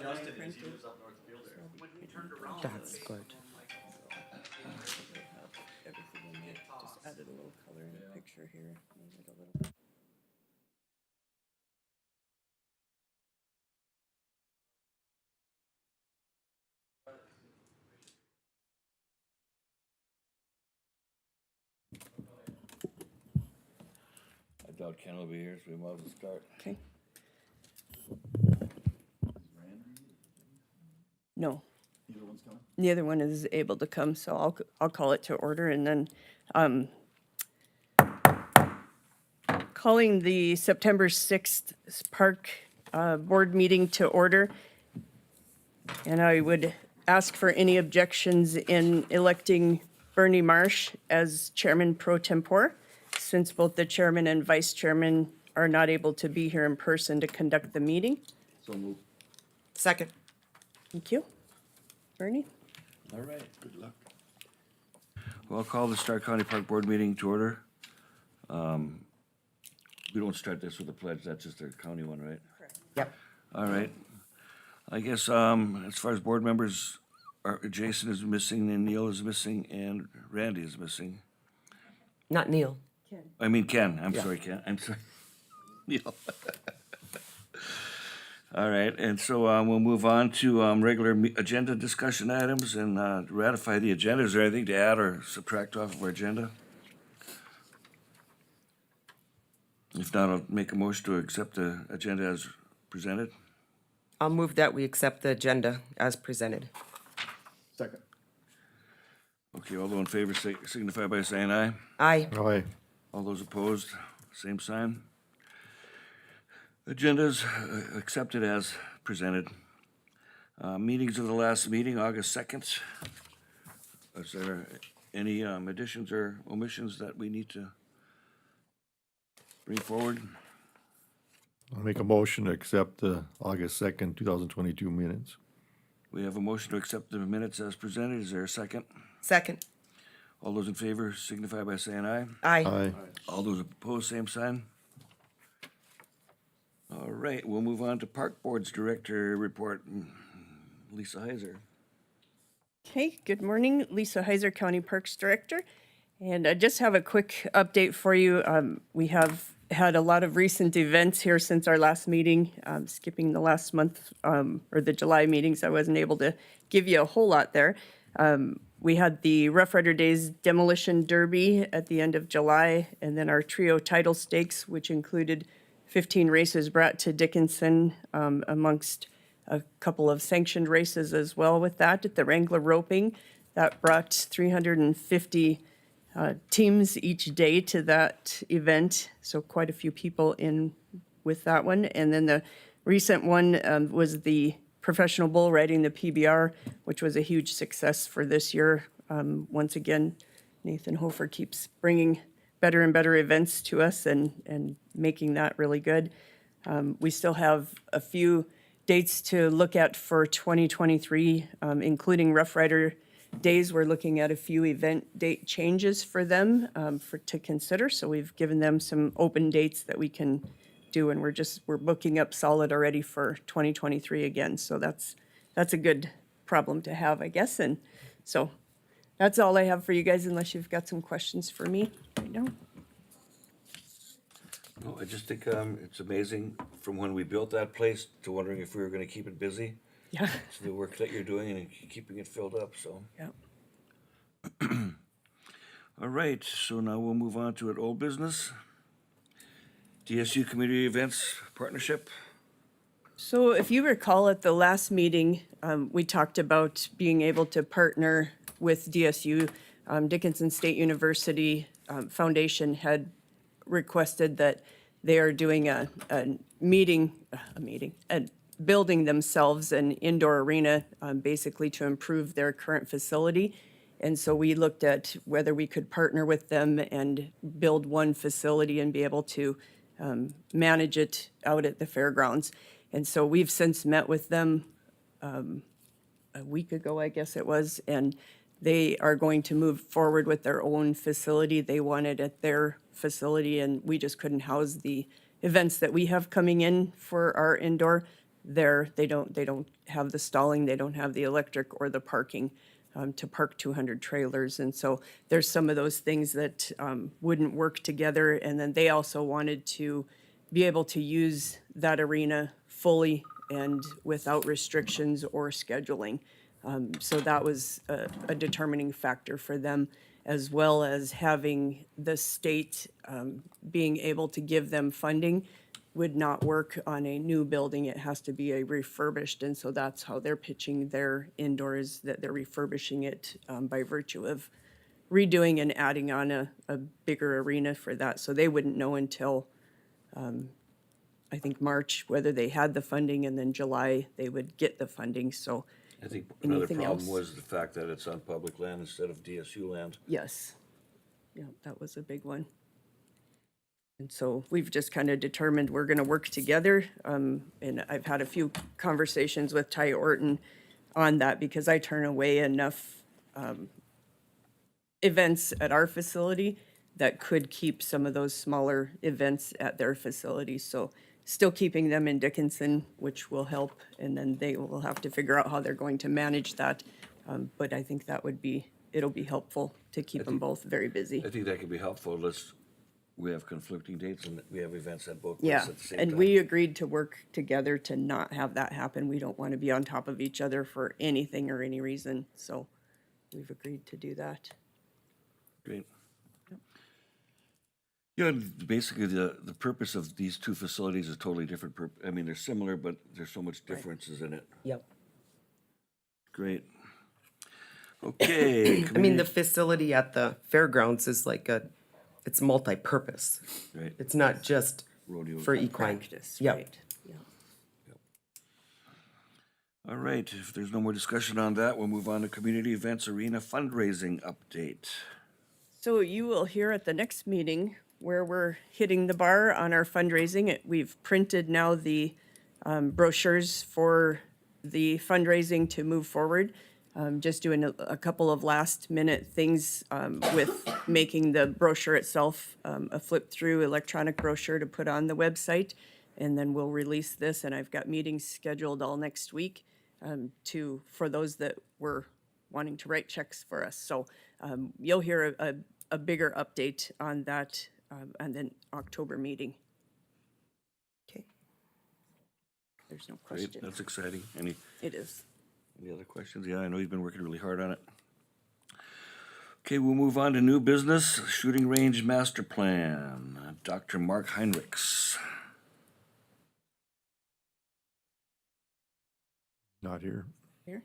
Justin is, he lives up north of Field there. That's good. Everything in there, just added a little color in the picture here, made it a little bit. I doubt Ken will be here, so we might as well start. Okay. No. The other one is able to come, so I'll call it to order, and then calling the September 6th Park Board meeting to order. And I would ask for any objections in electing Bernie Marsh as Chairman pro tempore, since both the chairman and vice chairman are not able to be here in person to conduct the meeting. So move. Second. Thank you. Bernie? All right, good luck. Well, I'll call the Stark County Park Board meeting to order. We don't start this with a pledge, that's just a county one, right? Yep. All right. I guess, as far as board members, Jason is missing, and Neil is missing, and Randy is missing. Not Neil. I mean Ken, I'm Yeah. sorry, Ken, I'm sorry. Neil. All right, and so we'll move on to regular agenda discussion items and ratify the agenda. Is there anything to add or subtract off of our agenda? If not, I'll make a motion to accept the agenda as presented. I'll move that we accept the agenda as presented. Second. Okay, all those in favor signify by saying aye. Aye. Aye. All those opposed, same sign. Agenda's accepted as presented. Meetings of the last meeting, August 2nd. Is there any additions or omissions that we need to bring forward? I'll make a motion to accept the August 2nd, 2022 minutes. We have a motion to accept the minutes as presented. Is there a second? Second. All those in favor signify by saying aye. Aye. Aye. All those opposed, same sign. All right, we'll move on to Park Board's Director Report. Lisa Heiser. Okay, good morning. Lisa Heiser, County Parks Director. And I just have a quick update for you. We have had a lot of recent events here since our last meeting. Skipping the last month, or the July meetings, I wasn't able to give you a whole lot there. We had the Rough Rider Days Demolition Derby at the end of July, and then our Trio Title Stakes, which included 15 races brought to Dickinson, amongst a couple of sanctioned races as well with that. At the Wrangler Roping, that brought 350 teams each day to that event, so quite a few people in with that one. And then the recent one was the professional bull riding, the PBR, which was a huge success for this year. Once again, Nathan Hofer keeps bringing better and better events to us and making that really good. We still have a few dates to look at for 2023, including Rough Rider Days. We're looking at a few event date changes for them to consider. So we've given them some open dates that we can do, and we're booking up solid already for 2023 again. So that's a good problem to have, I guess. And so that's all I have for you guys, unless you've got some questions for me right now. No, I just think it's amazing from when we built that place to wondering if we were gonna keep it busy. Yeah. So the work that you're doing and keeping it filled up, so. Yeah. All right, so now we'll move on to an old business. DSU Community Events Partnership. So if you recall at the last meeting, we talked about being able to partner with DSU. Dickinson State University Foundation had requested that they are doing a building themselves an indoor arena, basically to improve their current facility. And so we looked at whether we could partner with them and build one facility and be able to manage it out at the fairgrounds. And so we've since met with them a week ago, I guess it was, and they are going to move forward with their own facility. They want it at their facility, and we just couldn't house the events that we have coming in for our indoor. there. They don't have the stalling, they don't have the electric or the parking to park 200 trailers. And so there's some of those things that wouldn't work together. And then they also wanted to be able to use that arena fully and without restrictions or scheduling. So that was a determining factor for them, as well as having the state being able to give them funding would not work on a new building. It has to be a refurbished, and so that's how they're pitching their indoors, that they're refurbishing it by virtue of redoing and adding on a bigger arena for that. So they wouldn't know until, I think, March, whether they had the funding, and then July, they would get the funding, so. I think another Anything problem else? was the fact that it's on public land instead of DSU land. Yes. Yeah, that was a big one. And so we've just kind of determined we're going to work together. And I've had a few conversations with Ty Orton on that because I turn away enough events at our facility that could keep some of those smaller events at their facility. So still keeping them in Dickinson, which will help, and then they will have to figure out how they're going to manage that. But I think that it'll be helpful to keep them both very busy. I think that could be helpful. We have conflicting dates and we have events at both Yeah, places at the same and time. we agreed to work together to not have that happen. We don't want to be on top of each other for anything or any reason, so we've agreed to do that. Great. Yeah, and basically the purpose of these two facilities is totally different. I mean, they're similar, but there's so much differences in it. Yep. Great. Okay. I mean, the facility at the fairgrounds is like it's multi-purpose. Right. It's not just Rodeo. for equine. Practice, Yep. right? Yeah. All right, if there's no more discussion on that, we'll move on to Community Events Arena fundraising update. So you will hear at the next meeting where we're hitting the bar on our fundraising. We've printed now the brochures for the fundraising to move forward. Just doing a couple of last minute things with making the brochure itself a flip through electronic brochure to put on the website. And then we'll release this, and I've got meetings scheduled all next week for those that were wanting to write checks for us. So you'll hear a bigger update on that and then October meeting. Okay. There's no Great, question. that's exciting. It is. Any other questions? Yeah, I know you've been working really hard on it. Okay, we'll move on to new business, shooting range master plan. Dr. Mark Heinrichs. Not here. Here.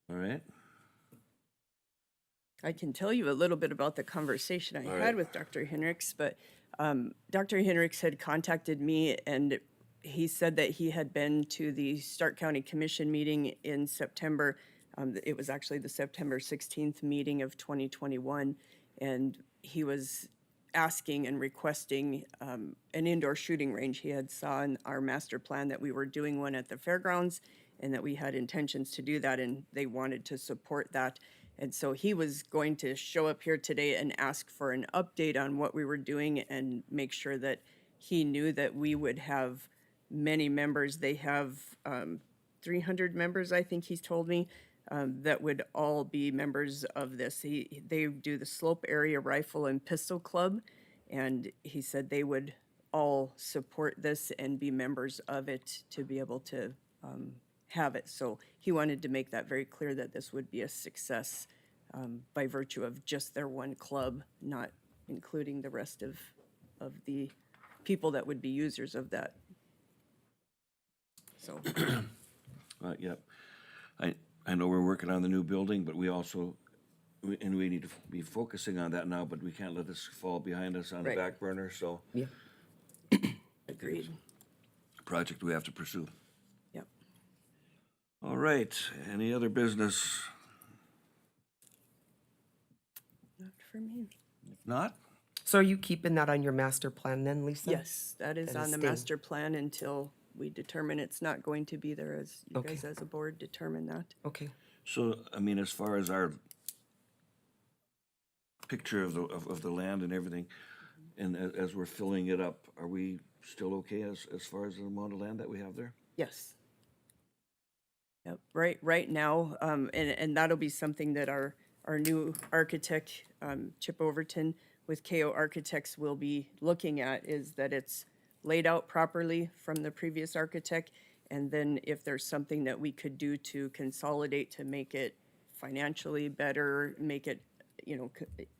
All right. I can tell you a little bit about the conversation I right. had with Dr. Henricks, but Dr. Henricks had contacted me and he said that he had been to the Stark County Commission meeting in September. It was actually the September 16th meeting of 2021, and he was asking and requesting an indoor shooting range. He had saw in our master plan that we were doing one at the fairgrounds and that we had intentions to do that, and they wanted to support that. And so he was going to show up here today and ask for an update on what we were doing and make sure that he knew that we would have many members. They have 300 members, I think he's told me, that would all be members of this. They do the Slope Area Rifle and Pistol Club, and he said they would all support this and be members of it to be able to have it. So he wanted to make that very clear that this would be a success by virtue of just their one club, not including the rest of the people that would be users of that. So, Yep. I know we're working on the new building, but we also, and we need to be focusing on that now, but we can't let this fall behind us on the Right. back burner, so Yeah. agreed. a project we have to pursue. Yep. All right, any other business? Not for me. If not, So are you keeping that on your master plan then, Lisa? Yes, that is That on is the staying. master plan until we determine it's not going to be there, as you Okay. guys as a board determine that. Okay. so, I mean, as far as our picture of the land and everything, And as we're filling it up, are we still okay as far as the amount of land that we have there? Yes. Yep, right now, and that'll be something that our new architect, Chip Overton with KO Architects will be looking at, is that it's laid out properly from the previous architect. And then if there's something that we could do to consolidate to make it financially better, make it,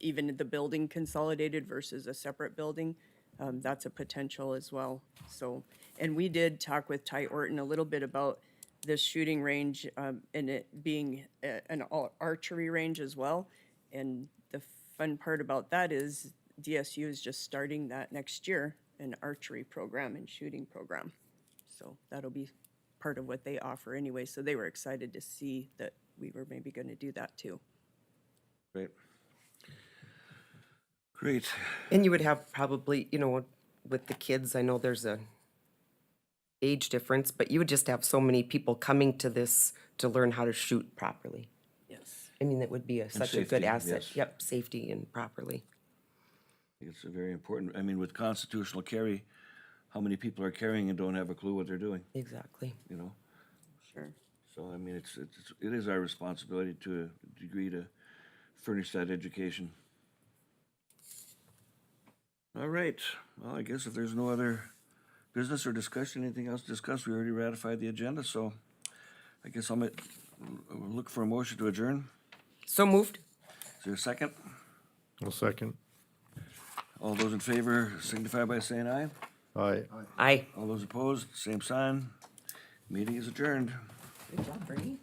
even the building consolidated versus a separate building, that's a potential as well. So, and we did talk with Ty Orton a little bit about this shooting range, and it being an archery range as well. And the fun part about that is DSU is just starting that next year, an archery program and shooting program. So that'll be part of what they offer anyway. So they were excited to see that we were maybe going to do that too. Great. Great. And you would have probably, with the kids, I know there's a age difference, but you would just have so many people coming to this to learn how to shoot properly. Yes. I mean, that would be such a good safety, asset. yes. Yep, safety and properly. It's a very important, I mean, with constitutional carry, how many people are carrying and don't have a clue what they're doing, Exactly. you know? Sure. So, I mean, it is our responsibility to a degree to furnish that education. All right, well, I guess if there's no other business or discussion, anything else to discuss, we already ratified the agenda, so I guess I'll look for a motion to adjourn. So moved. Is there a second? I'll second. All those in favor signify by saying aye. Aye. Aye. All those opposed, same sign. Meeting is adjourned. Good job, Bernie.